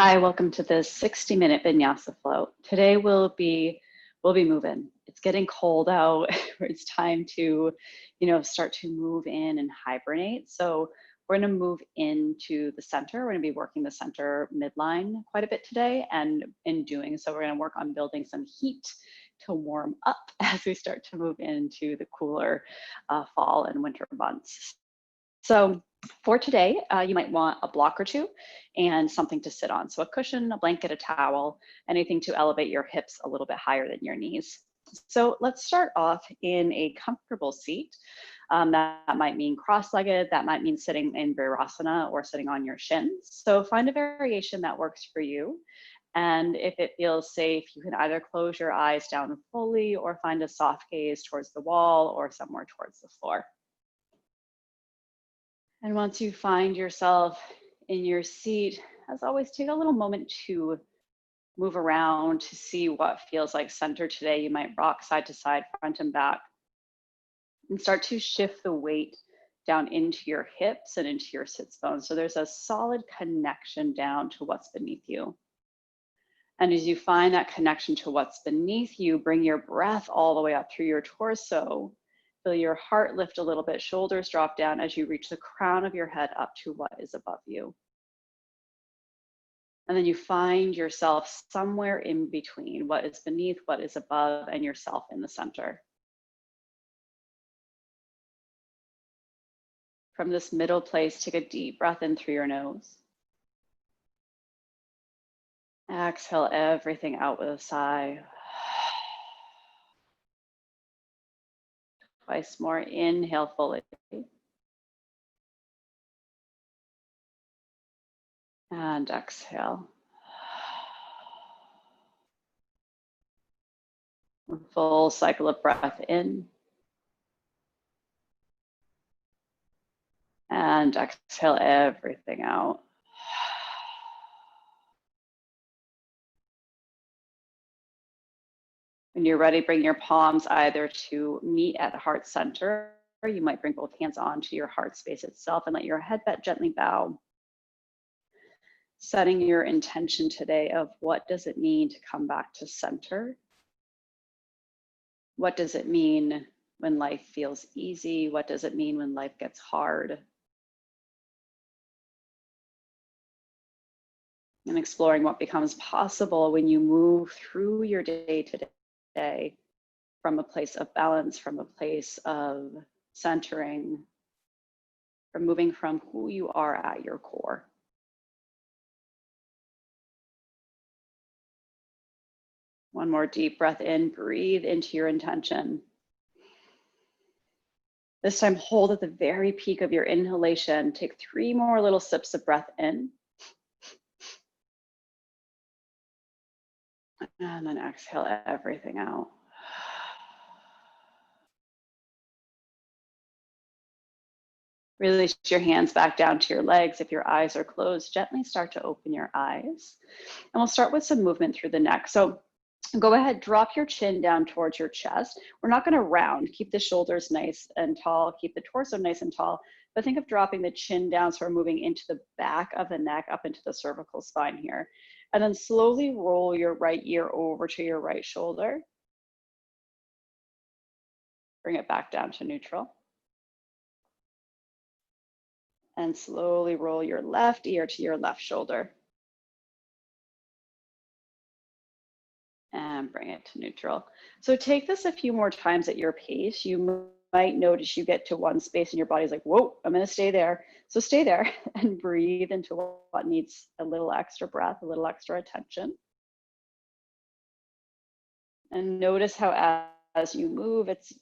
Hi, welcome to this 60-minute Vinyasa flow. Today we'll be moving. It's getting cold out. It's time to, start to move in and hibernate. So we're going to move into the center. We're going to be working the center midline quite a bit today, and in doing so, we're going to work on building some heat to warm up as we start to move into the cooler fall and winter months. So for today, you might want a block or two and something to sit on. So a cushion, a blanket, a towel, anything to elevate your hips a little bit higher than your knees. So let's start off in a comfortable seat. That might mean cross-legged, that might mean sitting in Virasana or sitting on your shins. So find a variation that works for you. And if it feels safe, you can either close your eyes down fully or find a soft gaze towards the wall or somewhere towards the floor. And once you find yourself in your seat, as always, take a little moment to move around to see what feels like center today. You might rock side to side, front and back, and start to shift the weight down into your hips and into your sits bones. So there's a solid connection down to what's beneath you. And as you find that connection to what's beneath you, bring your breath all the way up through your torso. Feel your heart lift a little bit, shoulders drop down as you reach the crown of your head up to what is above you. And then you find yourself somewhere in between what is beneath, what is above, and yourself in the center. From this middle place, take a deep breath in through your nose. Exhale everything out with a sigh. Twice more, inhale fully. And exhale. A full cycle of breath in. And exhale everything out. When you're ready, bring your palms either to meet at heart center, or you might bring both hands onto your heart space itself and let your head gently bow. Setting your intention today of what does it mean to come back to center? What does it mean when life feels easy? What does it mean when life gets hard? And exploring what becomes possible when you move through your day to day from a place of balance, from a place of centering, from moving from who you are at your core. One more deep breath in, breathe into your intention. This time, hold at the very peak of your inhalation. Take 3 more little sips of breath in. And then exhale everything out. Release your hands back down to your legs. If your eyes are closed, gently start to open your eyes. And we'll start with some movement through the neck. So go ahead, drop your chin down towards your chest. We're not going to round. Keep the shoulders nice and tall. Keep the torso nice and tall. But think of dropping the chin down, so we're moving into the back of the neck, up into the cervical spine here. And then slowly roll your right ear over to your right shoulder. Bring it back down to neutral. And slowly roll your left ear to your left shoulder. And bring it to neutral. So take this a few more times at your pace. You might notice you get to one space and your body's like, whoa, I'm gonna stay there. So stay there and breathe into what needs a little extra breath, a little extra attention. And notice how as you move, it's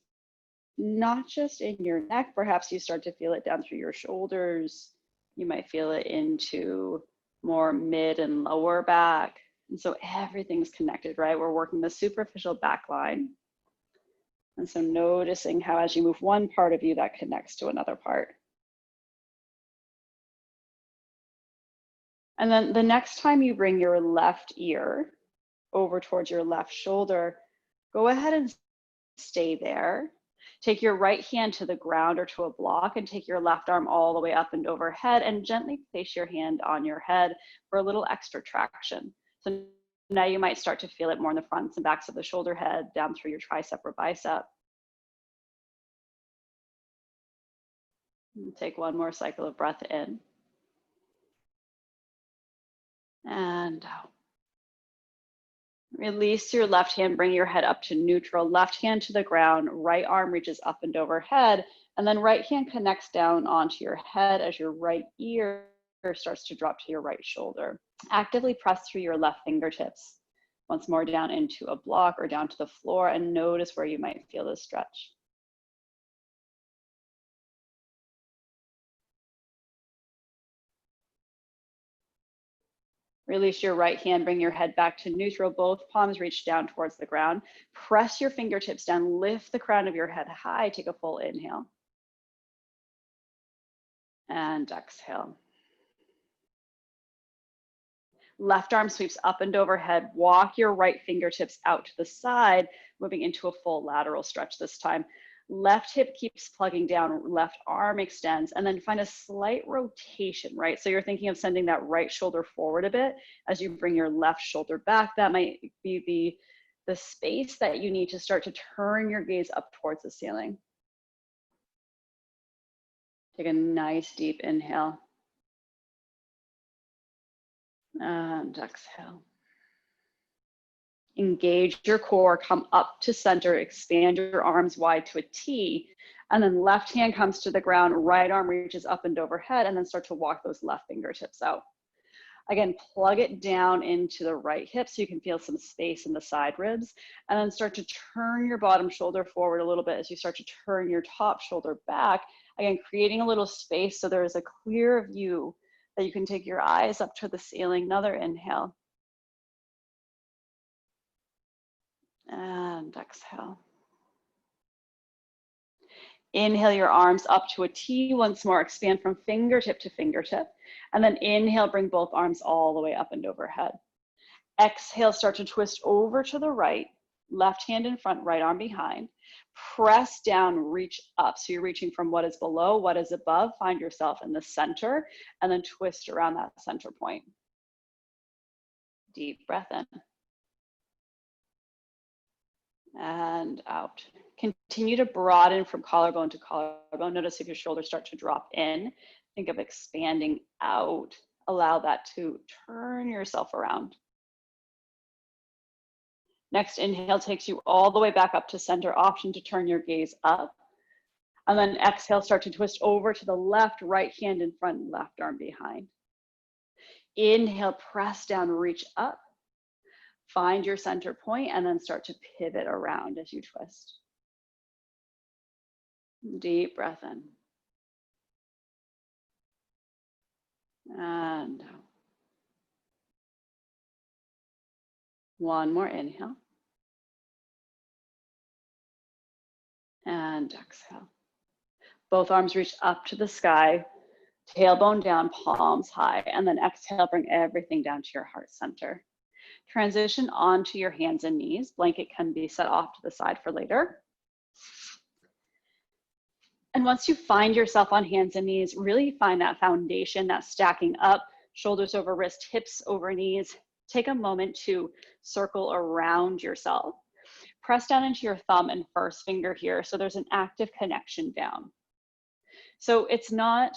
not just in your neck. Perhaps you start to feel it down through your shoulders. You might feel it into more mid and lower back. And so everything's connected, right? We're working the superficial back line. And so noticing how as you move one part of you, that connects to another part. And then the next time you bring your left ear over towards your left shoulder, go ahead and stay there. Take your right hand to the ground or to a block and take your left arm all the way up and overhead and gently place your hand on your head for a little extra traction. So now you might start to feel it more in the fronts and backs of the shoulder head, down through your tricep or bicep. And take one more cycle of breath in and out. Release your left hand, bring your head up to neutral, left hand to the ground, right arm reaches up and overhead, and then right hand connects down onto your head as your right ear starts to drop to your right shoulder. Actively press through your left fingertips. Once more down into a block or down to the floor, and notice where you might feel this stretch. Release your right hand, bring your head back to neutral. Both palms reach down towards the ground. Press your fingertips down, lift the crown of your head high. Take a full inhale. And exhale. Left arm sweeps up and overhead. Walk your right fingertips out to the side, moving into a full lateral stretch this time. Left hip keeps plugging down, left arm extends, and then find a slight rotation, right? So you're thinking of sending that right shoulder forward a bit as you bring your left shoulder back. That might be the space that you need to start to turn your gaze up towards the ceiling. Take a nice deep inhale. And exhale. Engage your core, come up to center, expand your arms wide to a T, and then left hand comes to the ground, right arm reaches up and overhead, and then start to walk those left fingertips out. Again, plug it down into the right hip so you can feel some space in the side ribs, and then start to turn your bottom shoulder forward a little bit as you start to turn your top shoulder back. Again, creating a little space so there is a clear view that you can take your eyes up to the ceiling. Another inhale. And exhale. Inhale your arms up to a T once more. Expand from fingertip to fingertip. And then inhale, bring both arms all the way up and overhead. Exhale, start to twist over to the right. Left hand in front, right arm behind. Press down, reach up. So you're reaching from what is below, what is above. Find yourself in the center, and then twist around that center point. Deep breath in. And out. Continue to broaden from collarbone to collarbone. Notice if your shoulders start to drop in. Think of expanding out. Allow that to turn yourself around. Next inhale takes you all the way back up to center. Option to turn your gaze up. And then exhale, start to twist over to the left, right hand in front, left arm behind. Inhale, press down, reach up. Find your center point and then start to pivot around as you twist. Deep breath in. And out. One more inhale. And exhale. Both arms reach up to the sky, tailbone down, palms high, and then exhale, bring everything down to your heart center. Transition onto your hands and knees. Blanket can be set off to the side for later. And once you find yourself on hands and knees, really find that foundation, that stacking up, shoulders over wrist, hips over knees. Take a moment to circle around yourself. Press down into your thumb and first finger here, so there's an active connection down. So it's not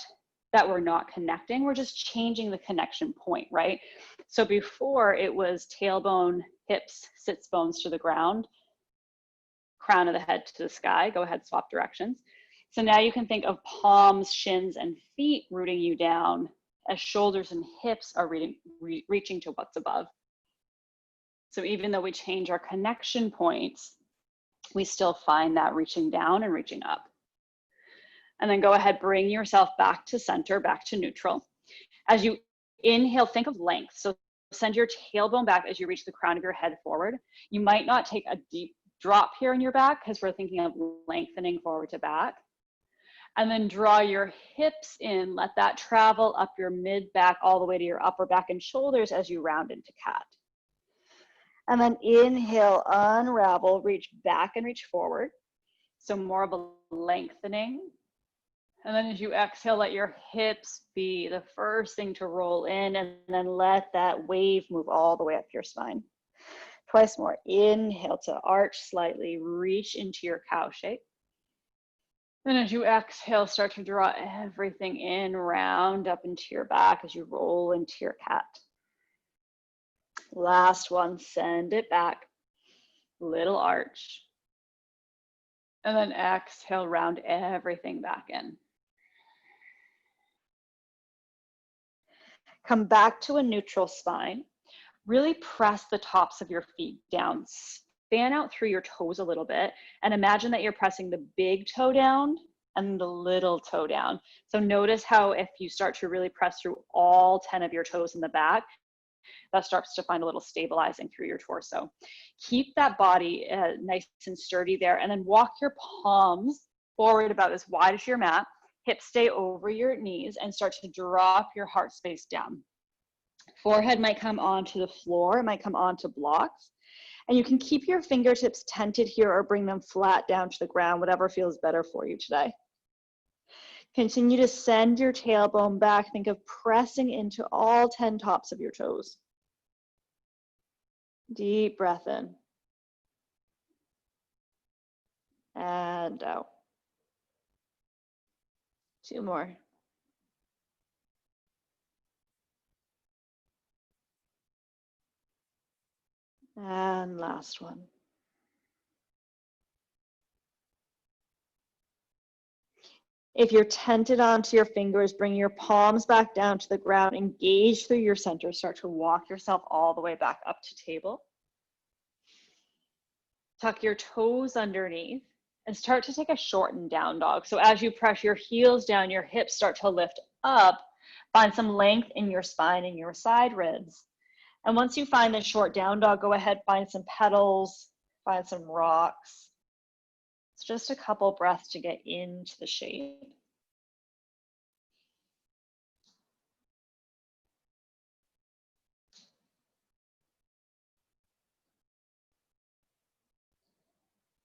that we're not connecting, we're just changing the connection point, right? So before it was tailbone, hips, sits bones to the ground, crown of the head to the sky. Go ahead, swap directions. So now you can think of palms, shins, and feet rooting you down as shoulders and hips are reaching to what's above. So even though we change our connection points, we still find that reaching down and reaching up. And then go ahead, bring yourself back to center, back to neutral. As you inhale, think of length. So send your tailbone back as you reach the crown of your head forward. You might not take a deep drop here in your back because we're thinking of lengthening forward to back. And then draw your hips in, let that travel up your mid back all the way to your upper back and shoulders as you round into cat. And then inhale, unravel, reach back and reach forward. So more of a lengthening. And then as you exhale, let your hips be the first thing to roll in, and then let that wave move all the way up your spine. Twice more. Inhale to arch slightly, reach into your cow shape. Then as you exhale, start to draw everything in, round up into your back as you roll into your cat. Last one, send it back, little arch. And then exhale, round everything back in. Come back to a neutral spine. Really press the tops of your feet down. Fan out through your toes a little bit and imagine that you're pressing the big toe down and the little toe down. So notice how if you start to really press through all 10 of your toes in the back, that starts to find a little stabilizing through your torso. Keep that body nice and sturdy there, and then walk your palms forward about as wide as your mat. Hips stay over your knees and start to drop your heart space down. Forehead might come onto the floor, it might come onto blocks. And you can keep your fingertips tented here or bring them flat down to the ground, whatever feels better for you today. Continue to send your tailbone back. Think of pressing into all 10 tops of your toes. Deep breath in. And out. 2 more. And last one. If you're tented onto your fingers, bring your palms back down to the ground, engage through your center, start to walk yourself all the way back up to table. Tuck your toes underneath and start to take a shortened down dog. So as you press your heels down, your hips start to lift up, find some length in your spine and your side ribs. And once you find the short down dog, go ahead, find some petals, find some rocks. It's just a couple breaths to get into the shape.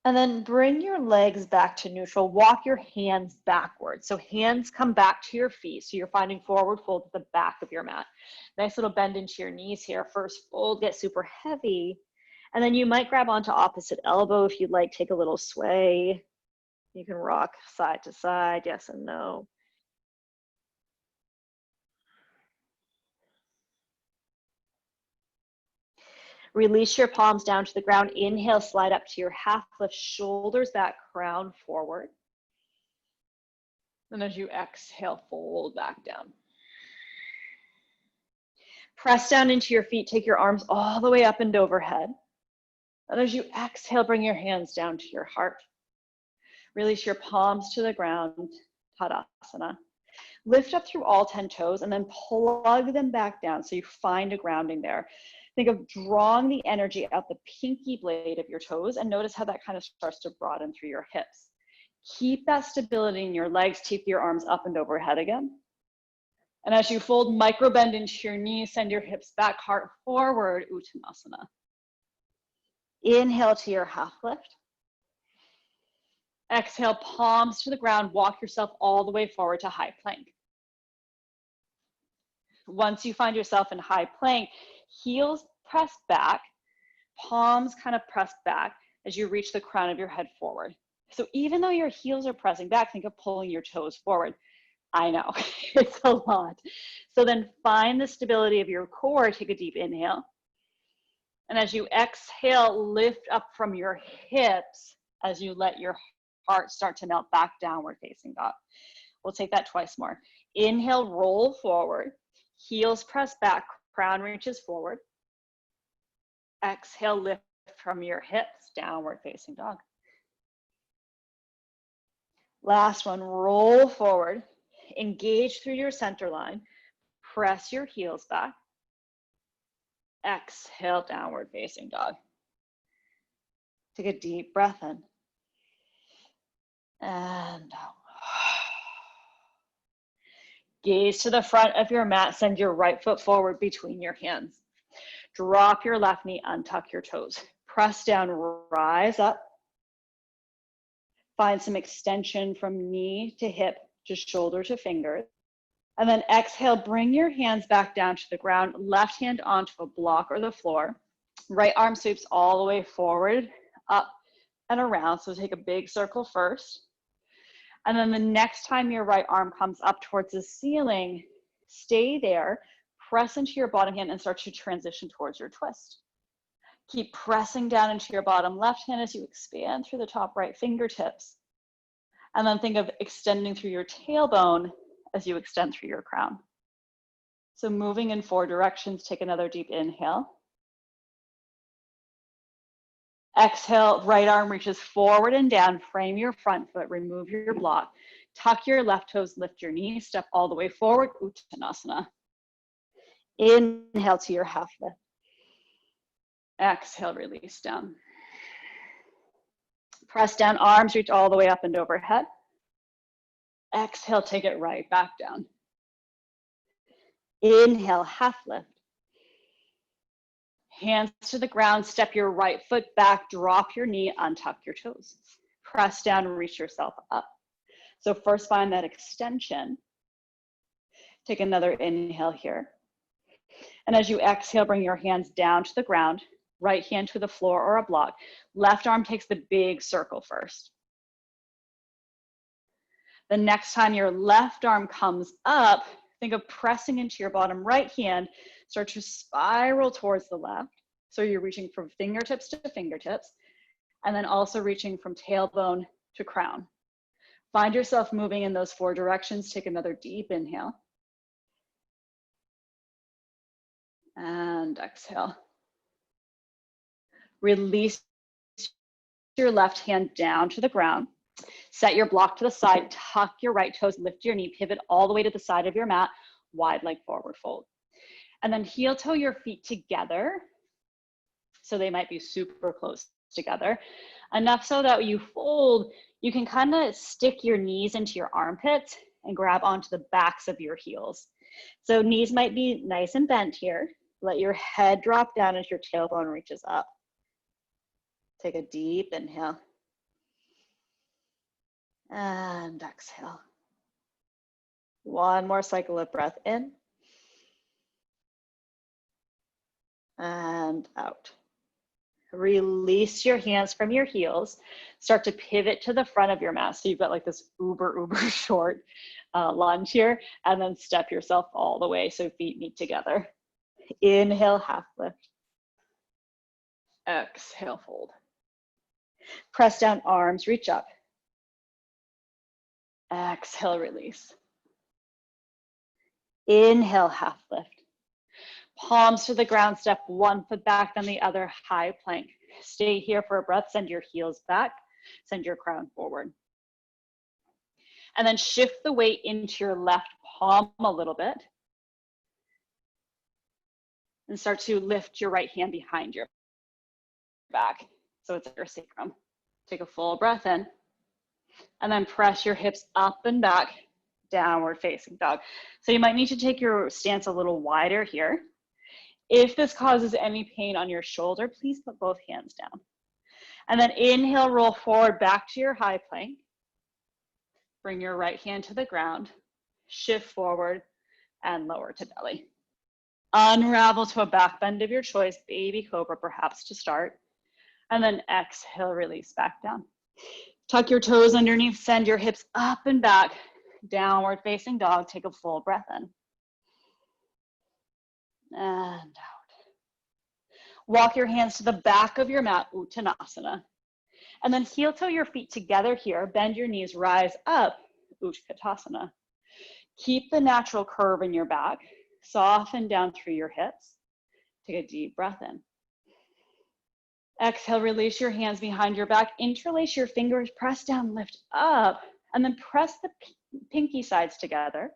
And then bring your legs back to neutral. Walk your hands backwards. So hands come back to your feet. So you're finding forward fold at the back of your mat. Nice little bend into your knees here. First fold, get super heavy. And then you might grab onto opposite elbow if you'd like, take a little sway. You can rock side to side, yes and no. Release your palms down to the ground. Inhale, slide up to your half lift, shoulders back, crown forward. And as you exhale, fold back down. Press down into your feet, take your arms all the way up and overhead. And as you exhale, bring your hands down to your heart. Release your palms to the ground, Tadasana. Lift up through all 10 toes and then plug them back down so you find a grounding there. Think of drawing the energy out the pinky blade of your toes and notice how that kind of starts to broaden through your hips. Keep that stability in your legs, keep your arms up and overhead again. And as you fold, micro bend into your knees, send your hips back, heart forward, Uttanasana. Inhale to your half lift. Exhale, palms to the ground, walk yourself all the way forward to high plank. Once you find yourself in high plank, heels press back, palms kind of press back as you reach the crown of your head forward. So even though your heels are pressing back, think of pulling your toes forward. I know, it's a lot. So then find the stability of your core, take a deep inhale. And as you exhale, lift up from your hips as you let your heart start to melt back, downward facing dog. We'll take that twice more. Inhale, roll forward. Heels press back, crown reaches forward. Exhale, lift from your hips, downward facing dog. Last one, roll forward. Engage through your center line. Press your heels back. Exhale, downward facing dog. Take a deep breath in. And out. Gaze to the front of your mat. Send your right foot forward between your hands. Drop your left knee, untuck your toes. Press down, rise up. Find some extension from knee to hip to shoulder to fingers. And then exhale, bring your hands back down to the ground, left hand onto a block or the floor. Right arm sweeps all the way forward, up and around. So take a big circle first. And then the next time your right arm comes up towards the ceiling, stay there, press into your bottom hand and start to transition towards your twist. Keep pressing down into your bottom left hand as you expand through the top right fingertips. And then think of extending through your tailbone as you extend through your crown. So moving in 4 directions, take another deep inhale. Exhale, right arm reaches forward and down, frame your front foot, remove your block, tuck your left toes, lift your knees, step all the way forward, Uttanasana. Inhale to your half lift. Exhale, release down. Press down, arms reach all the way up and overhead. Exhale, take it right back down. Inhale, half lift. Hands to the ground, step your right foot back, drop your knee, untuck your toes. Press down and reach yourself up. So first find that extension. Take another inhale here. And as you exhale, bring your hands down to the ground, right hand to the floor or a block. Left arm takes the big circle first. The next time your left arm comes up, think of pressing into your bottom right hand, start to spiral towards the left. So you're reaching from fingertips to fingertips, and then also reaching from tailbone to crown. Find yourself moving in those 4 directions. Take another deep inhale. And exhale. Release your left hand down to the ground. Set your block to the side, tuck your right toes, lift your knee, pivot all the way to the side of your mat, wide leg forward fold. And then heel toe your feet together. So they might be super close together. Enough so that you fold, you can kind of stick your knees into your armpits and grab onto the backs of your heels. So knees might be nice and bent here. Let your head drop down as your tailbone reaches up. Take a deep inhale. And exhale. One more cycle of breath in. And out. Release your hands from your heels. Start to pivot to the front of your mat. So you've got like this uber short lunge here. And then step yourself all the way so feet meet together. Inhale, half lift. Exhale, fold. Press down, arms reach up. Exhale, release. Inhale, half lift. Palms to the ground, step 1 foot back, then the other, high plank. Stay here for a breath, send your heels back, send your crown forward. And then shift the weight into your left palm a little bit. And start to lift your right hand behind your back. So it's your sacrum. Take a full breath in. And then press your hips up and back, downward facing dog. So you might need to take your stance a little wider here. If this causes any pain on your shoulder, please put both hands down. And then inhale, roll forward back to your high plank. Bring your right hand to the ground, shift forward and lower to belly. Unravel to a back bend of your choice, baby cobra perhaps to start. And then exhale, release back down. Tuck your toes underneath, send your hips up and back, downward facing dog. Take a full breath in. And out. Walk your hands to the back of your mat, Uttanasana. And then heel toe your feet together here, bend your knees, rise up, Utkatasana. Keep the natural curve in your back, soften down through your hips. Take a deep breath in. Exhale, release your hands behind your back, interlace your fingers, press down, lift up, and then press the pinky sides together.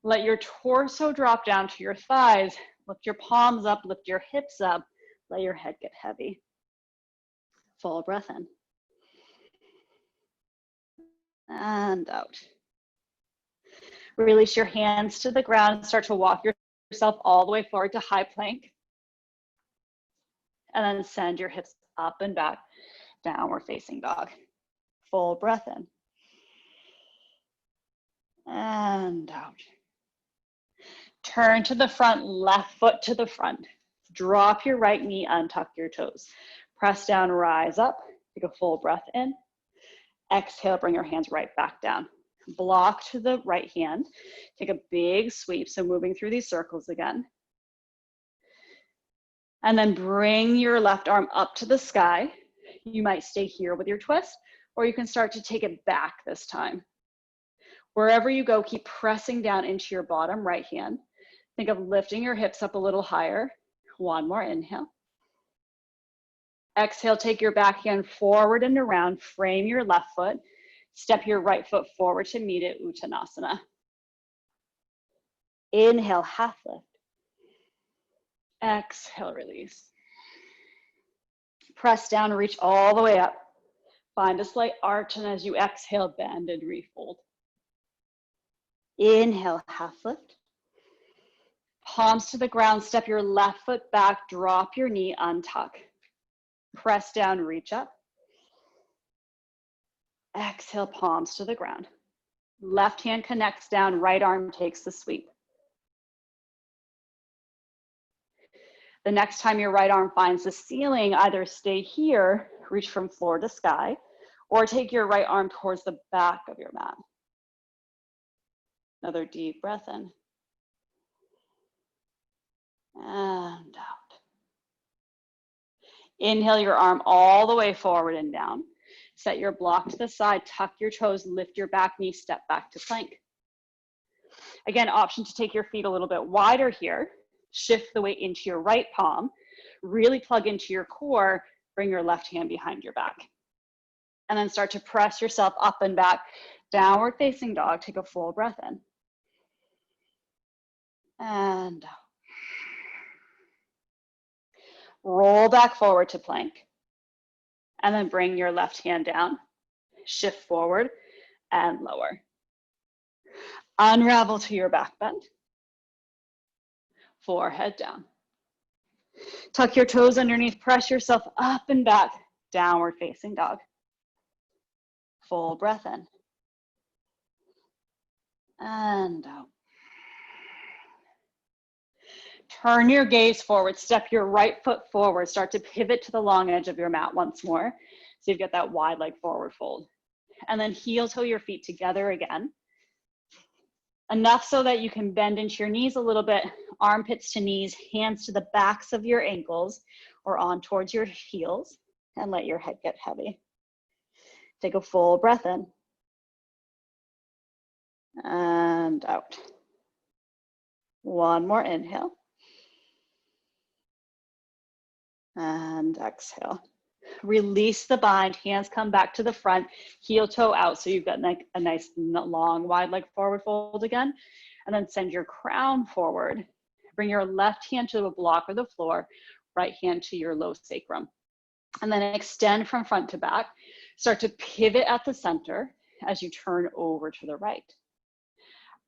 Let your torso drop down to your thighs, lift your palms up, lift your hips up, let your head get heavy. Full breath in. And out. Release your hands to the ground, start to walk yourself all the way forward to high plank. And then send your hips up and back, downward facing dog. Full breath in. And out. Turn to the front, left foot to the front. Drop your right knee, untuck your toes. Press down, rise up. Take a full breath in. Exhale, bring your hands right back down. Block to the right hand. Take a big sweep, so moving through these circles again. And then bring your left arm up to the sky. You might stay here with your twist, or you can start to take it back this time. Wherever you go, keep pressing down into your bottom right hand. Think of lifting your hips up a little higher. One more inhale. Exhale, take your back hand forward and around, frame your left foot, step your right foot forward to meet it, Uttanasana. Inhale, half lift. Exhale, release. Press down, reach all the way up. Find a slight arch, and as you exhale, bend and refold. Inhale, half lift. Palms to the ground, step your left foot back, drop your knee, untuck. Press down, reach up. Exhale, palms to the ground. Left hand connects down, right arm takes the sweep. The next time your right arm finds the ceiling, either stay here, reach from floor to sky, or take your right arm towards the back of your mat. Another deep breath in. And out. Inhale your arm all the way forward and down. Set your block to the side, tuck your toes, lift your back knee, step back to plank. Again, option to take your feet a little bit wider here. Shift the weight into your right palm. Really plug into your core. Bring your left hand behind your back. And then start to press yourself up and back. Downward facing dog. Take a full breath in. And out. Roll back forward to plank. And then bring your left hand down. Shift forward and lower. Unravel to your back bend. Forehead down. Tuck your toes underneath, press yourself up and back, downward facing dog. Full breath in. And out. Turn your gaze forward, step your right foot forward, start to pivot to the long edge of your mat once more. So you've got that wide leg forward fold. And then heel toe your feet together again. Enough so that you can bend into your knees a little bit, armpits to knees, hands to the backs of your ankles or on towards your heels, and let your head get heavy. Take a full breath in. And out. One more inhale. And exhale. Release the bind, hands come back to the front, heel toe out. So you've got a nice long wide leg forward fold again. And then send your crown forward. Bring your left hand to the block or the floor, right hand to your low sacrum. And then extend from front to back. Start to pivot at the center as you turn over to the right.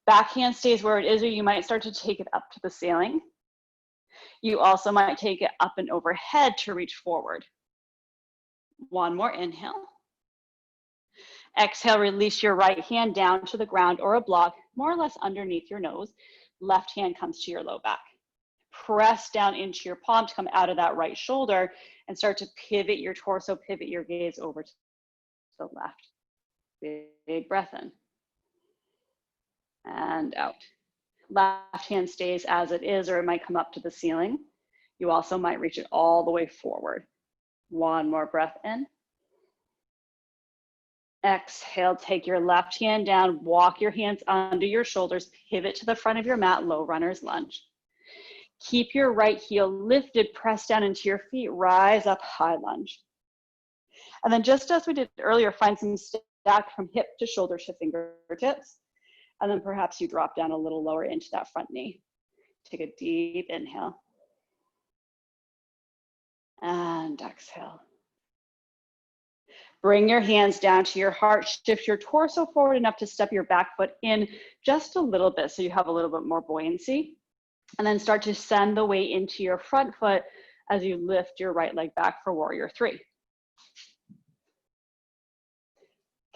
Back hand stays where it is, or you might start to take it up to the ceiling. You also might take it up and overhead to reach forward. One more inhale. Exhale, release your right hand down to the ground or a block, more or less underneath your nose. Left hand comes to your low back. Press down into your palm to come out of that right shoulder and start to pivot your torso, pivot your gaze over to the left. Big breath in. And out. Left hand stays as it is, or it might come up to the ceiling. You also might reach it all the way forward. One more breath in. Exhale, take your left hand down, walk your hands under your shoulders, pivot to the front of your mat, low runner's lunge. Keep your right heel lifted, press down into your feet, rise up, high lunge. And then just as we did earlier, find some stack from hip to shoulder to fingertips. And then perhaps you drop down a little lower into that front knee. Take a deep inhale. And exhale. Bring your hands down to your heart. Shift your torso forward enough to step your back foot in just a little bit so you have a little bit more buoyancy. And then start to send the weight into your front foot as you lift your right leg back for warrior three.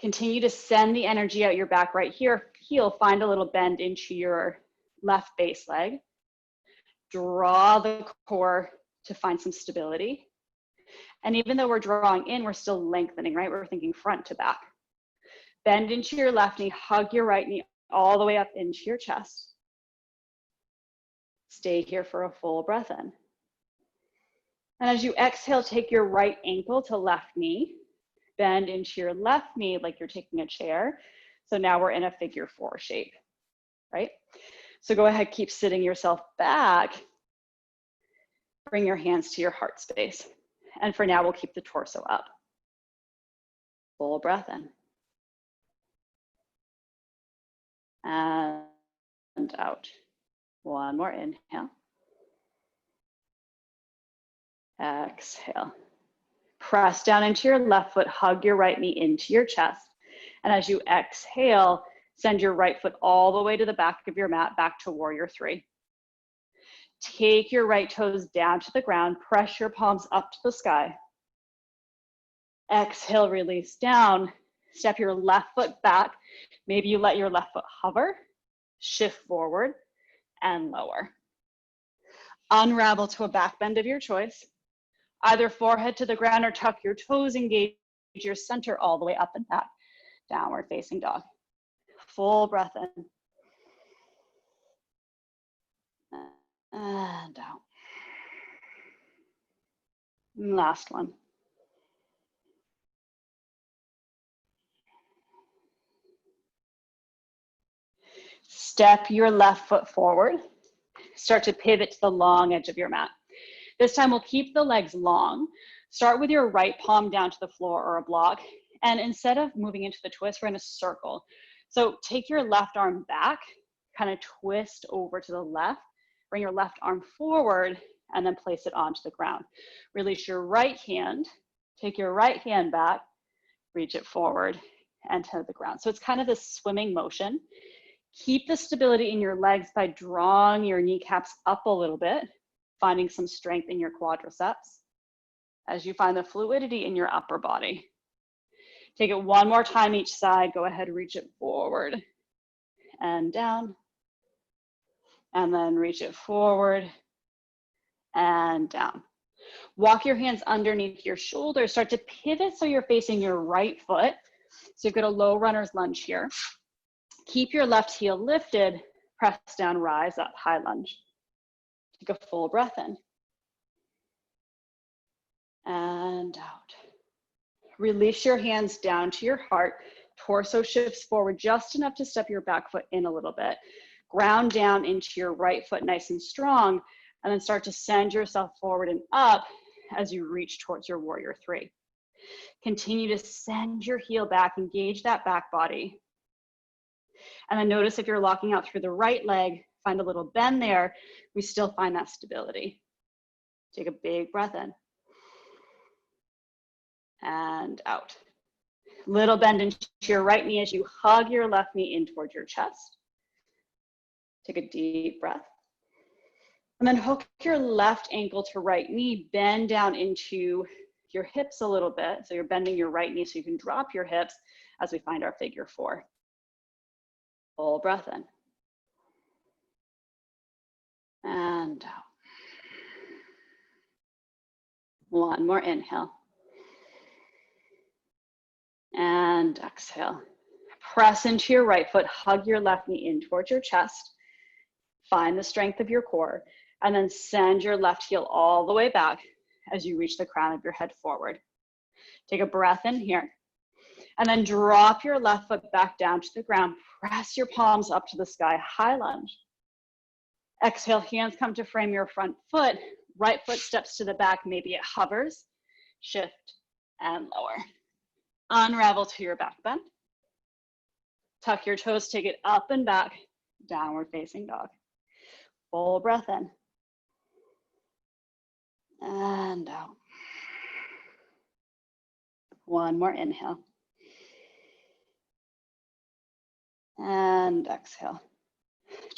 Continue to send the energy out your back right here. Heel, find a little bend into your left base leg. Draw the core to find some stability. And even though we're drawing in, we're still lengthening, right? We're thinking front to back. Bend into your left knee, hug your right knee all the way up into your chest. Stay here for a full breath in. And as you exhale, take your right ankle to left knee. Bend into your left knee like you're taking a chair. So now we're in a figure 4 shape, right? So go ahead, keep sitting yourself back. Bring your hands to your heart space. And for now, we'll keep the torso up. Full breath in. And out. One more inhale. Exhale. Press down into your left foot, hug your right knee into your chest. And as you exhale, send your right foot all the way to the back of your mat, back to warrior 3. Take your right toes down to the ground, press your palms up to the sky. Exhale, release down. Step your left foot back. Maybe you let your left foot hover, shift forward and lower. Unravel to a back bend of your choice. Either forehead to the ground or tuck your toes, engage your center all the way up and back. Downward facing dog. Full breath in. And out. Last one. Step your left foot forward. Start to pivot to the long edge of your mat. This time we'll keep the legs long. Start with your right palm down to the floor or a block. And instead of moving into the twist, we're in a circle. So take your left arm back, kind of twist over to the left, bring your left arm forward, and then place it onto the ground. Release your right hand, take your right hand back, reach it forward and to the ground. So it's kind of this swimming motion. Keep the stability in your legs by drawing your kneecaps up a little bit, finding some strength in your quadriceps as you find the fluidity in your upper body. Take it one more time each side. Go ahead, reach it forward and down. And then reach it forward and down. Walk your hands underneath your shoulders. Start to pivot so you're facing your right foot. So you've got a low runner's lunge here. Keep your left heel lifted, press down, rise up, high lunge. Take a full breath in. And out. Release your hands down to your heart. Torso shifts forward just enough to step your back foot in a little bit. Ground down into your right foot nice and strong, and then start to send yourself forward and up as you reach towards your warrior 3. Continue to send your heel back, engage that back body. And then notice if you're locking out through the right leg, find a little bend there, we still find that stability. Take a big breath in. And out. Little bend into your right knee as you hug your left knee in towards your chest. Take a deep breath. And then hook your left ankle to right knee, bend down into your hips a little bit. So you're bending your right knee so you can drop your hips as we find our figure 4. Full breath in. And out. One more inhale. And exhale. Press into your right foot, hug your left knee in towards your chest. Find the strength of your core, and then send your left heel all the way back as you reach the crown of your head forward. Take a breath in here, and then drop your left foot back down to the ground. Press your palms up to the sky, high lunge. Exhale, hands come to frame your front foot. Right foot steps to the back, maybe it hovers. Shift and lower. Unravel to your back bend. Tuck your toes, take it up and back, downward facing dog. Full breath in. And out. One more inhale. And exhale.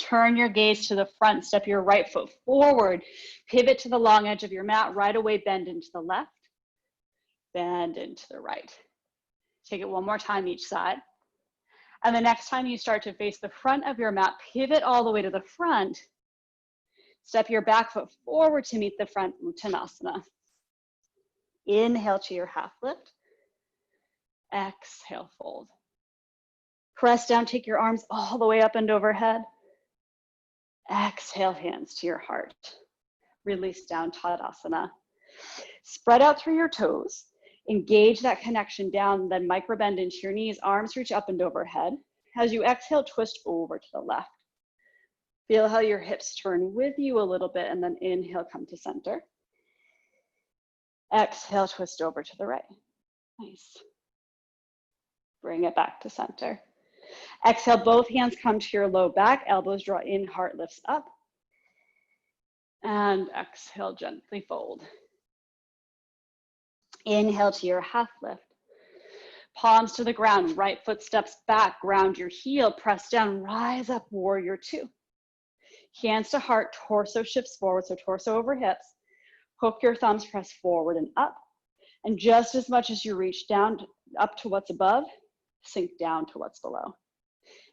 Turn your gaze to the front, step your right foot forward, pivot to the long edge of your mat, right away bend into the left, bend into the right. Take it one more time each side. And the next time you start to face the front of your mat, pivot all the way to the front. Step your back foot forward to meet the front, Uttanasana. Inhale to your half lift. Exhale, fold. Press down, take your arms all the way up and overhead. Exhale, hands to your heart. Release down, Tadasana. Spread out through your toes. Engage that connection down, then micro bend into your knees, arms reach up and overhead. As you exhale, twist over to the left. Feel how your hips turn with you a little bit, and then inhale, come to center. Exhale, twist over to the right. Nice. Bring it back to center. Exhale, both hands come to your low back, elbows draw in, heart lifts up. And exhale, gently fold. Inhale to your half lift. Palms to the ground, right foot steps back, ground your heel, press down, rise up, warrior two. Hands to heart, torso shifts forward, so torso over hips. Hook your thumbs, press forward and up. And just as much as you reach down up to what's above, sink down to what's below.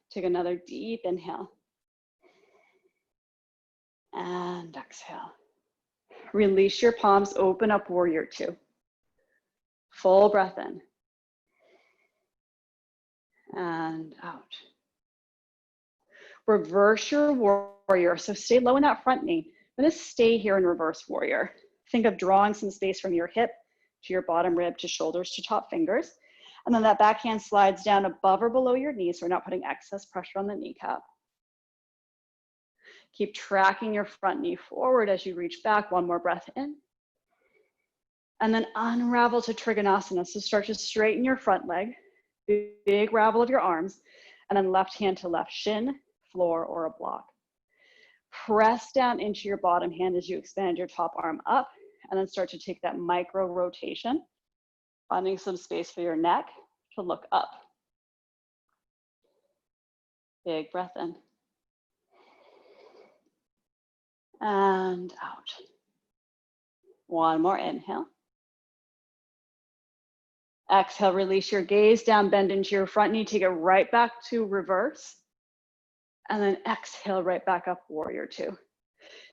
Take another deep inhale. And exhale. Release your palms, open up, warrior two. Full breath in. And out. Reverse your warrior. So stay low in that front knee. I'm going to stay here in reverse warrior. Think of drawing some space from your hip to your bottom rib to shoulders to top fingers. And then that back hand slides down above or below your knees, so we're not putting excess pressure on the kneecap. Keep tracking your front knee forward as you reach back. One more breath in. And then unravel to Trikonasana. So start to straighten your front leg, big ravel of your arms, and then left hand to left shin, floor, or a block. Press down into your bottom hand as you expand your top arm up, and then start to take that micro rotation, finding some space for your neck to look up. Big breath in. And out. One more inhale. Exhale, release your gaze down, bend into your front knee, take it right back to reverse. And then exhale, right back up, warrior two.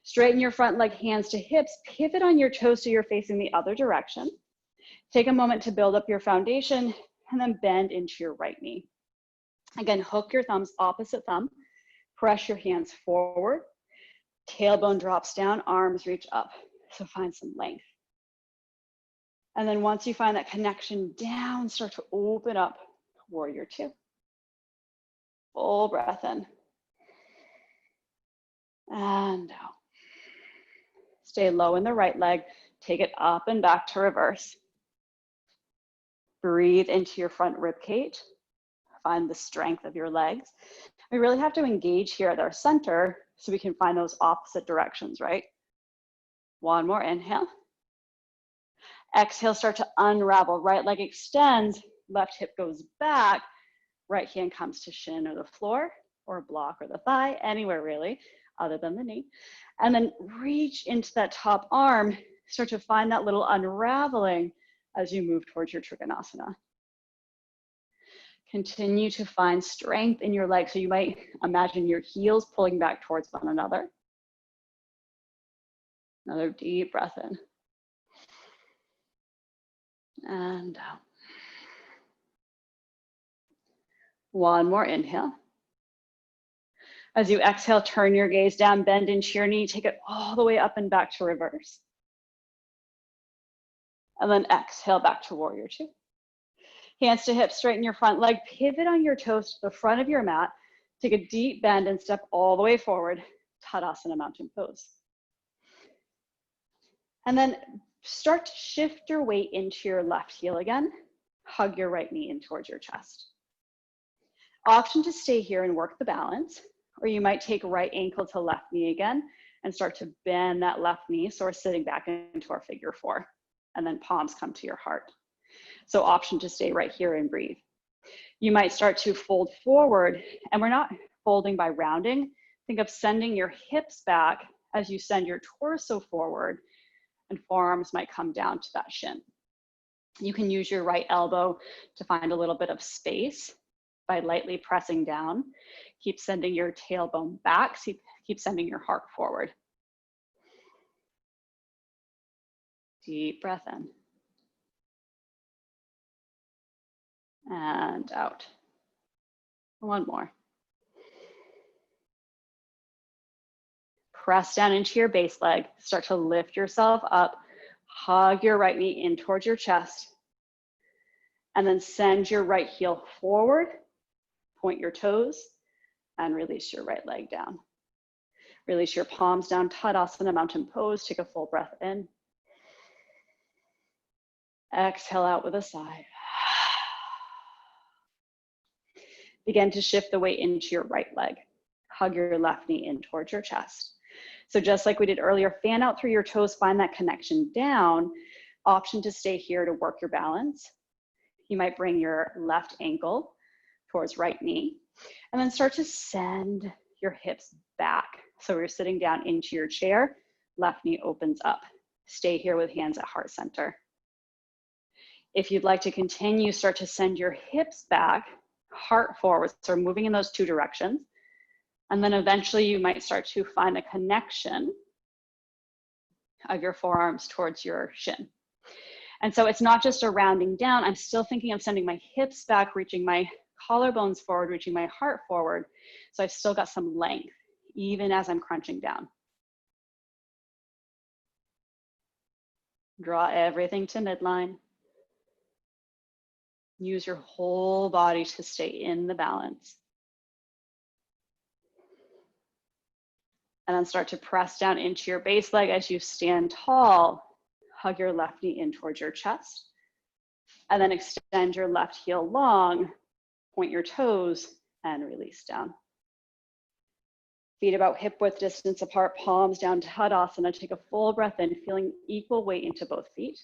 Straighten your front leg, hands to hips, pivot on your toes so you're facing the other direction. Take a moment to build up your foundation and then bend into your right knee. Again, hook your thumbs, opposite thumb, press your hands forward, tailbone drops down, arms reach up. So find some length. And then once you find that connection down, start to open up, warrior two. Full breath in. And out. Stay low in the right leg, take it up and back to reverse. Breathe into your front rib cage. Find the strength of your legs. We really have to engage here at our center so we can find those opposite directions, right? One more inhale. Exhale, start to unravel. Right leg extends, left hip goes back, right hand comes to shin or the floor or a block or the thigh, anywhere really, other than the knee. And then reach into that top arm, start to find that little unraveling as you move towards your Trikonasana. Continue to find strength in your legs. So you might imagine your heels pulling back towards one another. Another deep breath in. And out. One more inhale. As you exhale, turn your gaze down, bend into your knee, take it all the way up and back to reverse. And then exhale back to warrior two. Hands to hips, straighten your front leg, pivot on your toes to the front of your mat, take a deep bend and step all the way forward, Tadasana mountain pose. And then start to shift your weight into your left heel again, hug your right knee in towards your chest. Option to stay here and work the balance, or you might take right ankle to left knee again and start to bend that left knee so we're sitting back into our figure four, and then palms come to your heart. So option to stay right here and breathe. You might start to fold forward, and we're not folding by rounding. Think of sending your hips back as you send your torso forward, and forearms might come down to that shin. You can use your right elbow to find a little bit of space by lightly pressing down. Keep sending your tailbone back. Keep sending your heart forward. Deep breath in. And out. One more. Press down into your base leg. Start to lift yourself up. Hug your right knee in towards your chest. And then send your right heel forward. Point your toes and release your right leg down. Release your palms down, Tadasana, mountain pose. Take a full breath in. Exhale out with a sigh. Begin to shift the weight into your right leg. Hug your left knee in towards your chest. So just like we did earlier, fan out through your toes, find that connection down. Option to stay here to work your balance. You might bring your left ankle towards right knee, and then start to send your hips back. So you're sitting down into your chair, left knee opens up. Stay here with hands at heart center. If you'd like to continue, start to send your hips back, heart forward, so moving in those two directions. And then eventually you might start to find the connection of your forearms towards your shin. And so it's not just a rounding down. I'm still thinking of sending my hips back, reaching my collarbones forward, reaching my heart forward. So I've still got some length, even as I'm crunching down. Draw everything to midline. Use your whole body to stay in the balance. And then start to press down into your base leg as you stand tall. Hug your left knee in towards your chest. And then extend your left heel long, point your toes, and release down. Feet about hip width distance apart, palms down to Tadasana. Take a full breath in, feeling equal weight into both feet.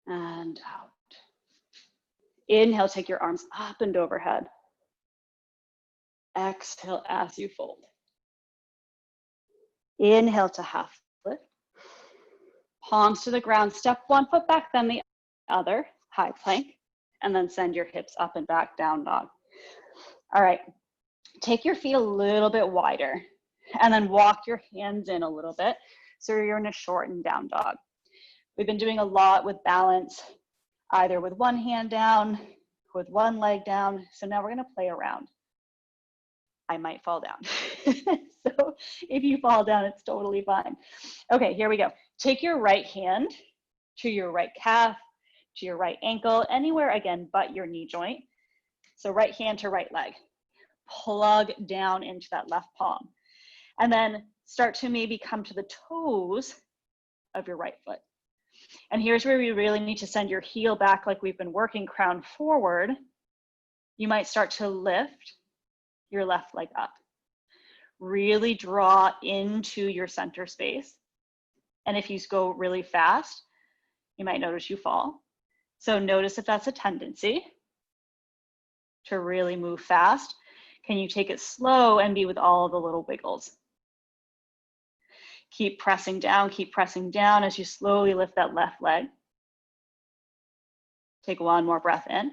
And out. Inhale, take your arms up and overhead. Exhale as you fold. Inhale to half lift. Palms to the ground. Step one foot back, then the other. High plank. And then send your hips up and back, down dog. All right. Take your feet a little bit wider. And then walk your hands in a little bit. So you're in a shortened down dog. We've been doing a lot with balance, either with one hand down, with one leg down. So now we're going to play around. I might fall down. So if you fall down, it's totally fine. Okay, here we go. Take your right hand to your right calf, to your right ankle, anywhere again but your knee joint. So right hand to right leg. Plug down into that left palm. And then start to maybe come to the toes of your right foot. And here's where we really need to send your heel back like we've been working, crown forward. You might start to lift your left leg up. Really draw into your center space. And if you go really fast, you might notice you fall. So notice if that's a tendency to really move fast. Can you take it slow and be with all the little wiggles? Keep pressing down as you slowly lift that left leg. Take one more breath in.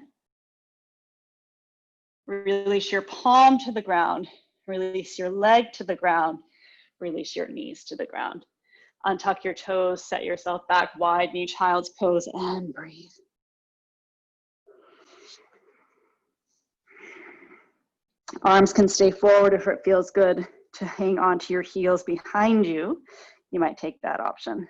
Release your palm to the ground. Release your leg to the ground. Release your knees to the ground. Untuck your toes, set yourself back, wide knee, child's pose, and breathe. Arms can stay forward if it feels good to hang onto your heels behind you. You might take that option.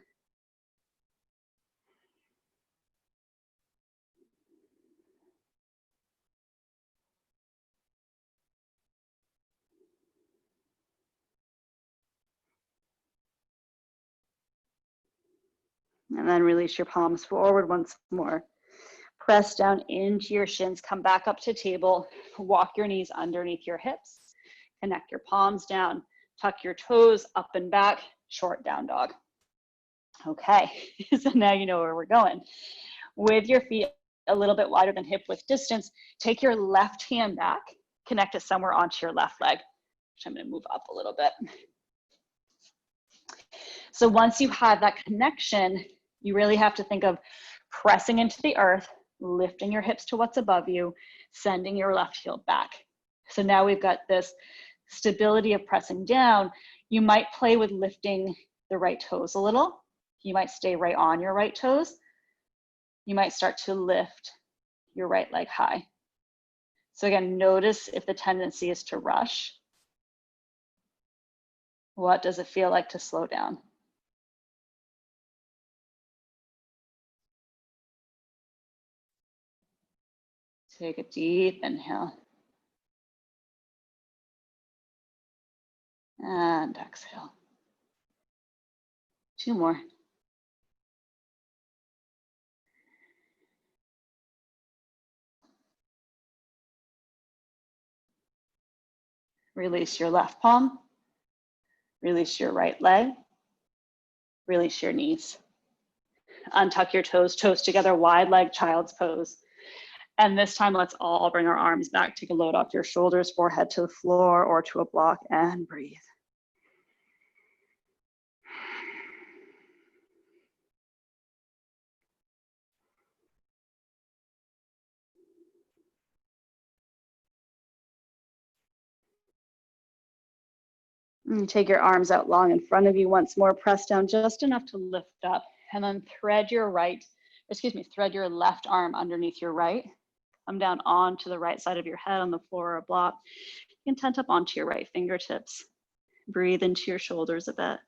And then release your palms forward once more. Press down into your shins, come back up to table, walk your knees underneath your hips, connect your palms down, tuck your toes up and back, short down dog. Okay, so now you know where we're going. With your feet a little bit wider than hip width distance, take your left hand back, connect it somewhere onto your left leg, which I'm gonna move up a little bit. So once you have that connection, You really have to think of pressing into the earth, lifting your hips to what's above you, sending your left heel back. So now we've got this stability of pressing down. You might play with lifting the right toes a little. You might stay right on your right toes. You might start to lift your right leg high. So again, notice if the tendency is to rush. What does it feel like to slow down? Take a deep inhale. And exhale. 2 more. Release your left palm. Release your right leg. Release your knees. Untuck your toes, toes together, wide leg, child's pose. And this time, let's all bring our arms back. Take a load off your shoulders, forehead to the floor or to a block, and breathe. And take your arms out long in front of you once more. Press down just enough to lift up, and then thread your left arm underneath your right. Come down onto the right side of your head on the floor or a block. You can tent up onto your right fingertips. Breathe into your shoulders a bit.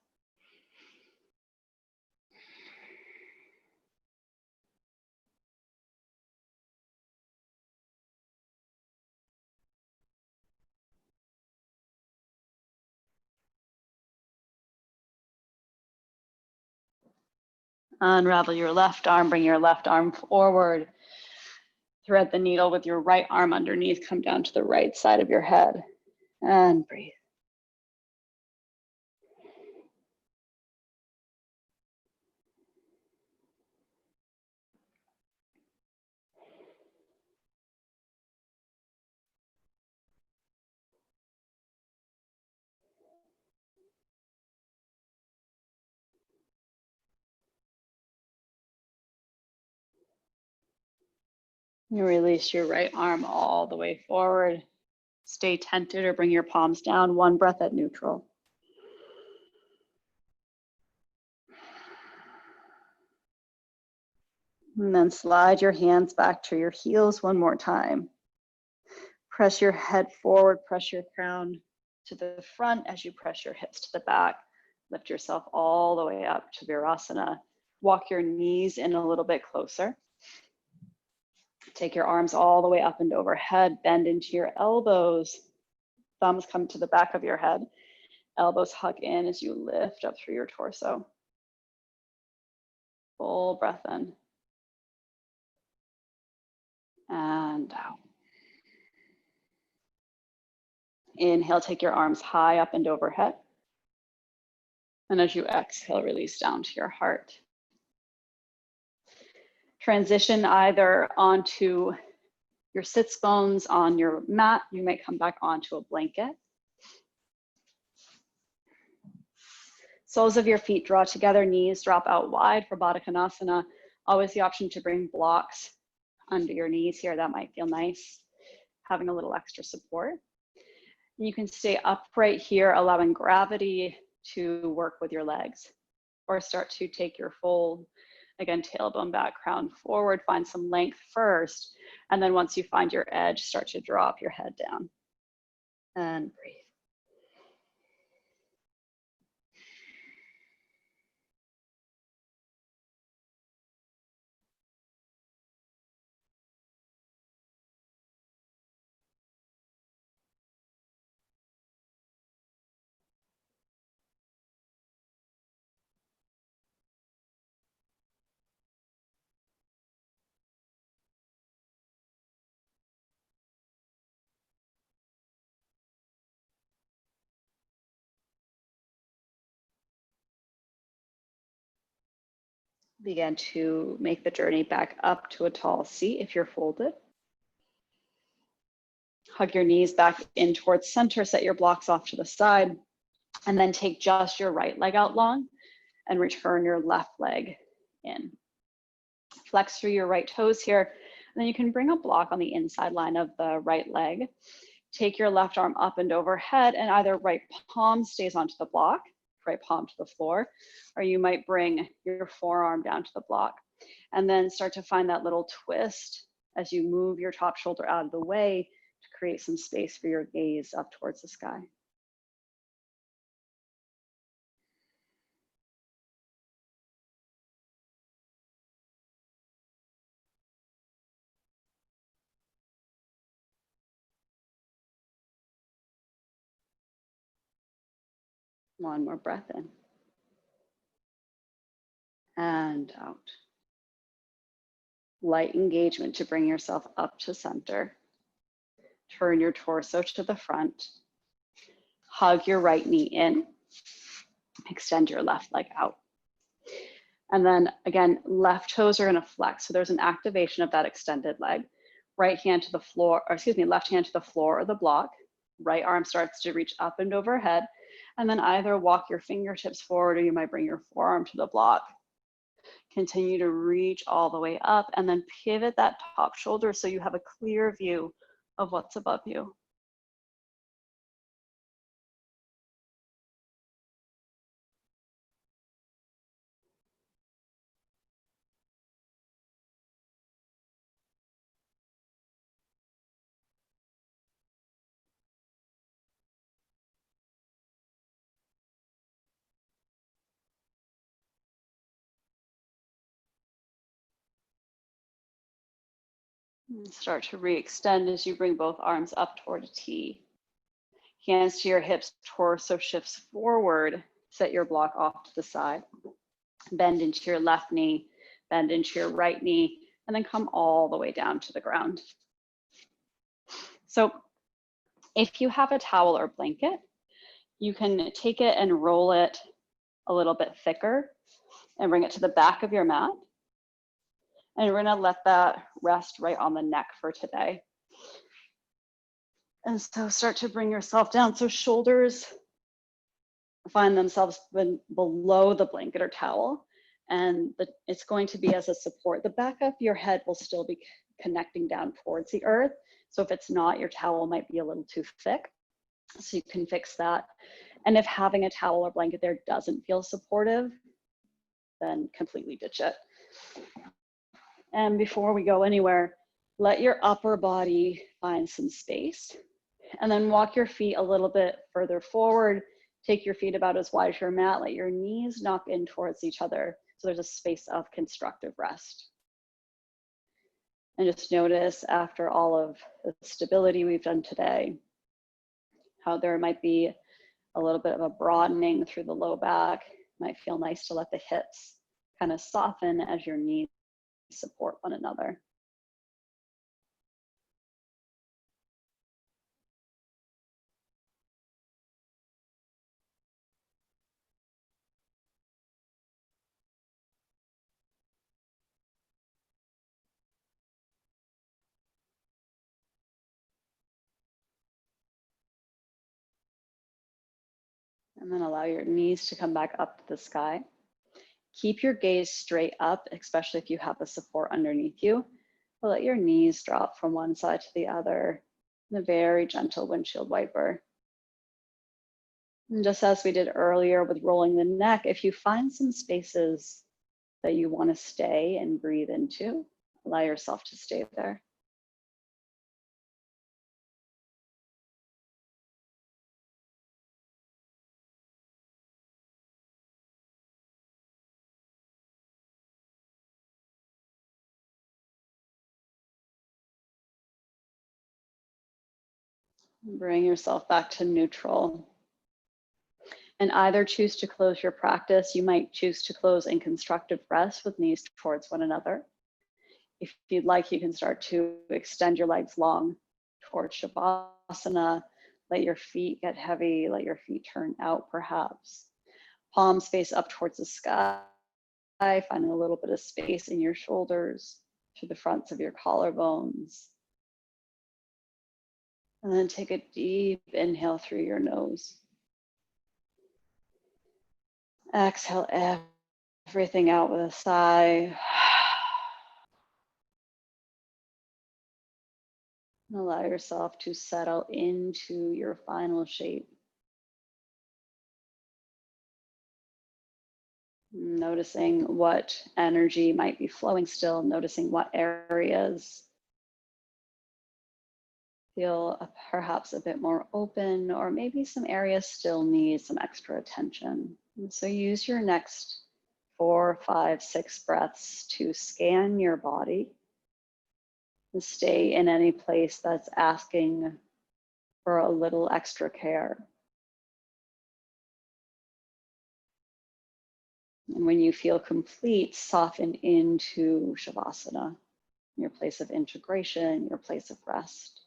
Unravel your left arm, bring your left arm forward. Thread the needle with your right arm underneath, come down to the right side of your head, and breathe. You release your right arm all the way forward. Stay tented or bring your palms down. 1 breath at neutral. And then slide your hands back to your heels 1 more time. Press your head forward, press your crown to the front as you press your hips to the back. Lift yourself all the way up to Virasana. Walk your knees in a little bit closer. Take your arms all the way up and overhead, bend into your elbows. Thumbs come to the back of your head. Elbows hug in as you lift up through your torso. Full breath in. And out. Inhale, take your arms high up and overhead. And as you exhale, release down to your heart. Transition either onto your sits bones on your mat. You might come back onto a blanket. Soles of your feet draw together, knees drop out wide for Baddha Konasana. Always the option to bring blocks under your knees here. That might feel nice, having a little extra support. And you can stay upright here, allowing gravity to work with your legs, or start to take your full, again, tailbone back, crown forward, find some length first. And then once you find your edge, start to drop your head down and breathe. Begin to make the journey back up to a tall seat if you're folded. Hug your knees back in towards center, set your blocks off to the side, and then take just your right leg out long and return your left leg in. Flex through your right toes here, and then you can bring a block on the inside line of the right leg. Take your left arm up and overhead, and either right palm stays onto the block, right palm to the floor, or you might bring your forearm down to the block. And then start to find that little twist as you move your top shoulder out of the way to create some space for your gaze up towards the sky. One more breath in. And out. Light engagement to bring yourself up to center. Turn your torso to the front. Hug your right knee in. Extend your left leg out. And then again, left toes are gonna flex. So there's an activation of that extended leg. Right hand to the floor, or excuse me, left hand to the floor or the block. Right arm starts to reach up and overhead. And then either walk your fingertips forward or you might bring your forearm to the block. Continue to reach all the way up and then pivot that top shoulder so you have a clear view of what's above you. And start to re-extend as you bring both arms up toward a T. Hands to your hips, torso shifts forward. Set your block off to the side. Bend into your left knee, bend into your right knee, and then come all the way down to the ground. So if you have a towel or blanket, you can take it and roll it a little bit thicker and bring it to the back of your mat. And we're gonna let that rest right on the neck for today. And so start to bring yourself down. So shoulders find themselves below the blanket or towel, and it's going to be as a support. The back of your head will still be connecting down towards the earth. So if it's not, your towel might be a little too thick. So you can fix that. And if having a towel or blanket there doesn't feel supportive, then completely ditch it. And before we go anywhere, let your upper body find some space. And then walk your feet a little bit further forward. Take your feet about as wide as your mat. Let your knees knock in towards each other. So there's a space of constructive rest. And just notice after all of the stability we've done today, how there might be a little bit of a broadening through the low back. Might feel nice to let the hips kind of soften as your knees support one another. And then allow your knees to come back up to the sky. Keep your gaze straight up, especially if you have a support underneath you. But let your knees drop from one side to the other in a very gentle windshield wiper. And just as we did earlier with rolling the neck, if you find some spaces that you want to stay and breathe into, allow yourself to stay there. Bring yourself back to neutral. And either choose to close your practice. You might choose to close in constructive rest with knees towards one another. If you'd like, you can start to extend your legs long towards Shavasana. Let your feet get heavy. Let your feet turn out perhaps. Palms face up towards the sky, finding a little bit of space in your shoulders to the fronts of your collarbones. And then take a deep inhale through your nose. Exhale everything out with a sigh. And allow yourself to settle into your final shape. Noticing what energy might be flowing still, noticing what areas feel perhaps a bit more open, or maybe some areas still need some extra attention. And so use your next 4, 5, 6 breaths to scan your body and stay in any place that's asking for a little extra care. And when you feel complete, soften into Shavasana, your place of integration, your place of rest.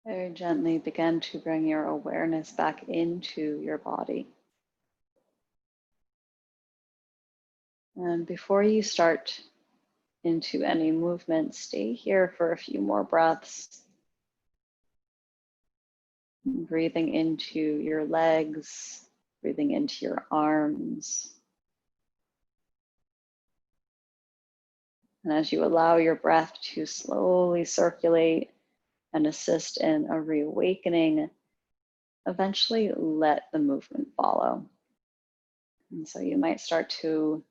Very gently begin to bring your awareness back into your body. And before you start into any movement, stay here for a few more breaths. Breathing into your legs, breathing into your arms. And as you allow your breath to slowly circulate and assist in a reawakening, eventually let the movement follow. And so you might start to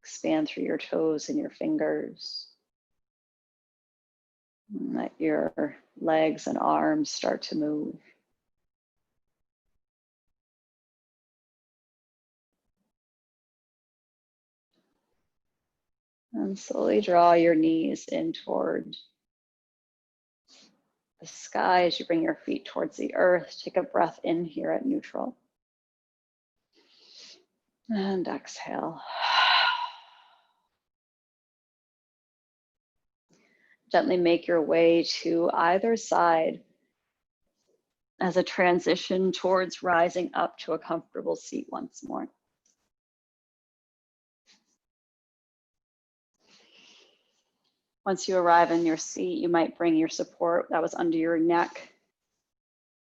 expand through your toes and your fingers. And let your legs and arms start to move. And slowly draw your knees in toward the sky as you bring your feet towards the earth. Take a breath in here at neutral. And exhale. Gently make your way to either side as a transition towards rising up to a comfortable seat once more. Once you arrive in your seat, you might bring your support that was under your neck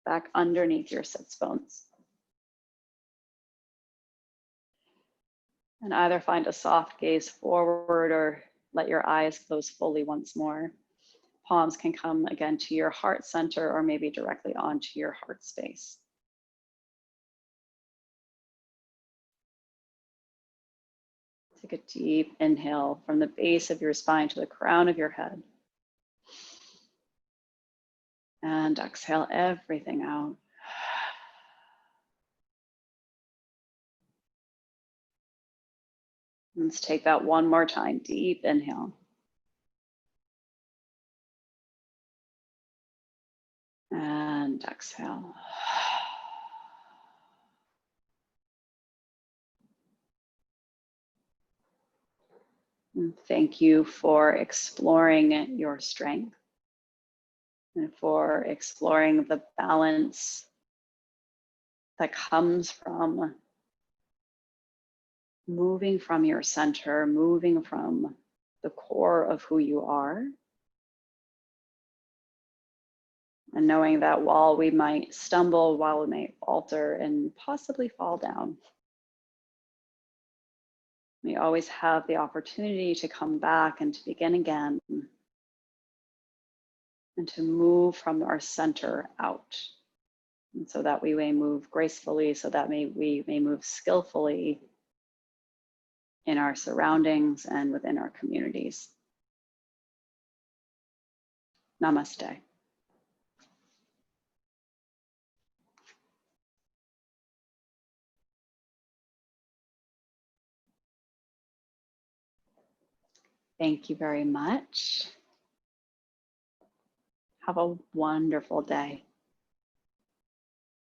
back underneath your sits bones. And either find a soft gaze forward or let your eyes close fully once more. Palms can come again to your heart center or maybe directly onto your heart space. Take a deep inhale from the base of your spine to the crown of your head. And exhale everything out. Let's take that one more time. Deep inhale. And exhale. And thank you for exploring your strength and for exploring the balance that comes from moving from your center, moving from the core of who you are. And knowing that while we might stumble, while we might falter and possibly fall down, we always have the opportunity to come back and to begin again and to move from our center out. And so that we may move gracefully, so that we may move skillfully in our surroundings and within our communities. Namaste. Thank you very much. Have a wonderful day.